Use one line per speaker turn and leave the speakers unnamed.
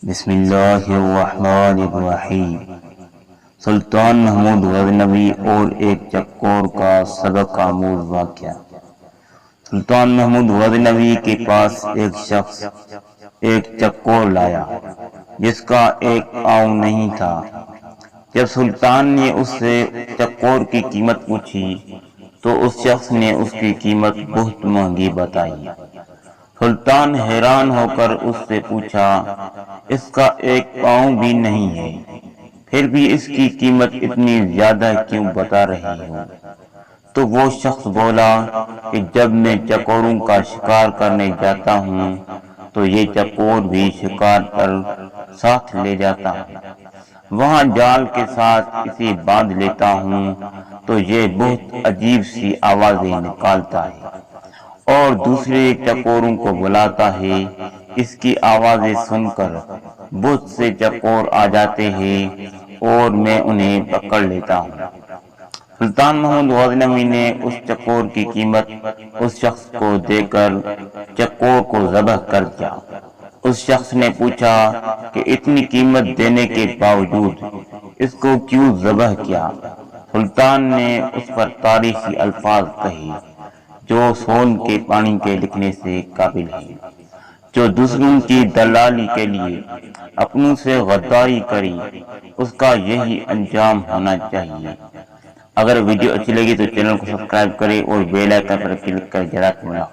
بسم اللہ الرحمن الرحیم۔ سلطان محمود غزنوی اور ایک چکور کا سبق آموز واقعہ۔ سلطان محمود غزنوی کے پاس ایک شخص ایک چکور لایا جس کا ایک پاؤں نہیں تھا۔ جب سلطان نے اس سے چکور کی قیمت پوچھی تو اس شخص نے اس کی قیمت بہت مہنگی بتائی۔ سلطان حیران ہو کر اس سے پوچھا، اس کا ایک پاؤں بھی نہیں ہے، پھر بھی اس کی قیمت اتنی زیادہ کیوں بتا رہی ہو؟ تو وہ شخص بولا کہ جب میں چکوروں کا شکار کرنے جاتا ہوں تو یہ چکور بھی شکار پر ساتھ لے جاتا ہوں۔ وہاں جال کے ساتھ اسے باندھ لیتا ہوں تو یہ بہت عجیب سی آوازیں نکالتا ہے اور دوسرے چکوروں کو بلاتا ہے۔ اس کی آوازیں سن کر بہت سے چکور آ جاتے ہیں اور میں انہیں پکڑ لیتا ہوں۔ سلطان محمود غزنوی نے اس چکور کی قیمت اس شخص کو دے کر چکور کو ذبح کر دیا۔ اس شخص نے پوچھا کہ اتنی قیمت دینے کے باوجود اس کو کیوں ذبح کیا؟ سلطان نے اس پر تاریخی الفاظ کہے جو سون کے پانی کے لکھنے سے قابل ہے۔ جو دوسروں کی دلالی کے لیے اپنوں سے غداری کری اس کا یہی انجام ہونا چاہیے۔ اگر ویڈیو اچھی لگی تو چینل کو سبسکرائب کریں اور بیل آئیکن پر کلک کر جرات ملا۔